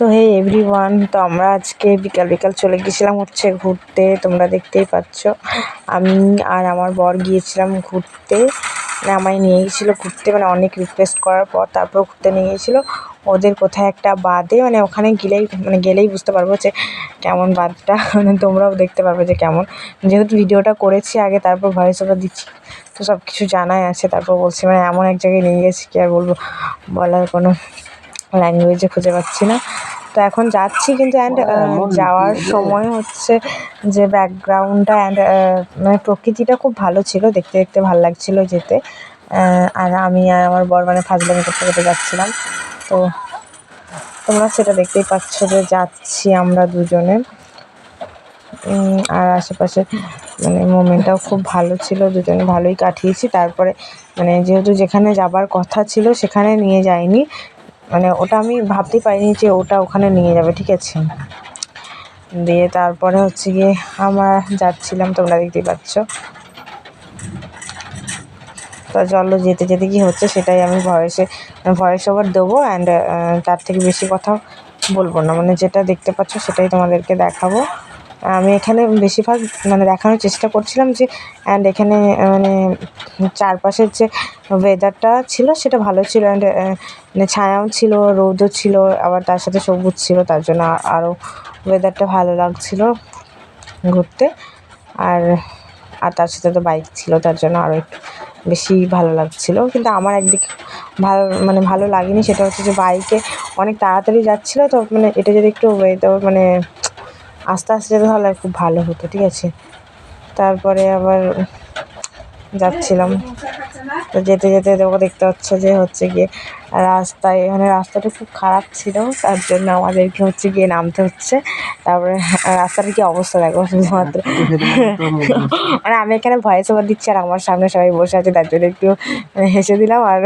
তো হে এভরিওয়ান, তো আমরা আজকে বিকাল বিকাল চলে গেছিলাম হচ্ছে ঘুরতে। তোমরা দেখতেই পাচ্ছ, আমি আর আমার বর গিয়েছিলাম ঘুরতে। মানে আমায় নিয়ে গেছিলো ঘুরতে, মানে অনেক রিকোয়েস্ট করার পর তারপর ঘুরতে নিয়ে গেছিলো ওদের কোথায় একটা বাঁধে। মানে ওখানে গেলেই বুঝতে পারবো যে কেমন বাঁধটা, মানে তোমরাও দেখতে পারবে যে কেমন। যেহেতু ভিডিওটা করেছি আগে, তারপর ভয়েস ওভার দিচ্ছি, তো সব কিছু জানাই আছে। তারপর বলছি মানে এমন এক জায়গায় নিয়ে গেছি, কি আর বলবো, বলার কোনো ল্যাঙ্গুয়েজে খুঁজে পাচ্ছি না। তো এখন যাচ্ছি কিন্তু যাওয়ার সময় হচ্ছে যে ব্যাকগ্রাউন্ডটা মানে প্রকৃতিটা খুব ভালো ছিল, দেখতে দেখতে ভালো লাগছিল যেতে। আর আমি আর আমার বর মানে ফাজলামি করতে করতে যাচ্ছিলাম। তো তোমরা সেটা দেখতেই পাচ্ছ যে যাচ্ছি আমরা দুজনে। আর আশেপাশে মানে মোমেন্টটাও খুব ভালো ছিল, দুজনে ভালোই কাটিয়েছি। তারপরে মানে যেহেতু যেখানে যাবার কথা ছিল সেখানে নিয়ে যায়নি, মানে ওটা আমি ভাবতেই পারিনি যে ওটা ওখানে নিয়ে যাবে, ঠিক আছে। দিয়ে তারপরে হচ্ছে গিয়ে আমরা যাচ্ছিলাম, তোমরা দেখতেই পাচ্ছ। তো চলো যেতে যেতে কী হচ্ছে সেটাই আমি ভয়েস ওভার দেবো। অ্যান্ড তার থেকে বেশি কথা বলবো না, মানে যেটা দেখতে পাচ্ছ সেটাই তোমাদেরকে দেখাবো। আমি এখানে বেশিরভাগ মানে দেখানোর চেষ্টা করছিলাম যে এখানে মানে চারপাশের যে ওয়েদারটা ছিল সেটা ভালো ছিল। মানে ছায়াও ছিল, রোদও ছিল, আবার তার সাথে সবুজ ছিল, তার জন্য আরও ওয়েদারটা ভালো লাগছিল ঘুরতে। আর তার সাথে তো বাইক ছিল, তার জন্য আরও একটু বেশি ভালো লাগছিল। কিন্তু আমার একদিক ভালো লাগেনি, সেটা হচ্ছে যে বাইকে অনেক তাড়াতাড়ি যাচ্ছিলো, তো মানে এটা যদি একটু ওয়েদার মানে আস্তে আস্তে যেতে তাহলে খুব ভালো হতো, ঠিক আছে। তারপরে আবার যাচ্ছিলাম, তো যেতে যেতে দেখতে হচ্ছে যে হচ্ছে গিয়ে রাস্তায় মানে রাস্তাটা খুব খারাপ ছিল, তার জন্য আমাদেরকে হচ্ছে গিয়ে নামতে হচ্ছে। তারপরে রাস্তাটার কি অবস্থা দেখো, শুধুমাত্র মানে আমি এখানে ভয়েস ওভার দিচ্ছি আর আমার সামনে সবাই বসে আছে, তার জন্য একটু হেসে দিলাম। আর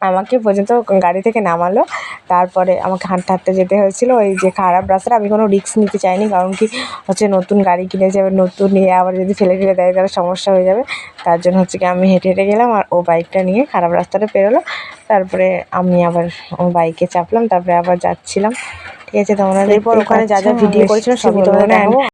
আমাকে পর্যন্ত গাড়ি থেকে নামালো, তারপরে আমাকে হাঁটতে হাঁটতে যেতে হয়েছিল ওই যে খারাপ রাস্তাটা। আমি কোনো রিস্ক নিতে চাইনি, কারণ কি হচ্ছে নতুন গাড়ি কিনেছি, আবার নতুন নিয়ে আবার যদি ফেলে দেয় তাহলে সমস্যা হয়ে যাবে। তার জন্য হচ্ছে কি আমি হেঁটে হেঁটে গেলাম, আর ও বাইকটা নিয়ে খারাপ রাস্তাটা পেরোলো। তারপরে আমি আবার ও বাইকে চাপলাম, তারপরে আবার যাচ্ছিলাম, ঠিক আছে। তোমরা এরপর ওখানে যা যা ভিডিও করেছিলাম সবই তোমাদের দেখাবো।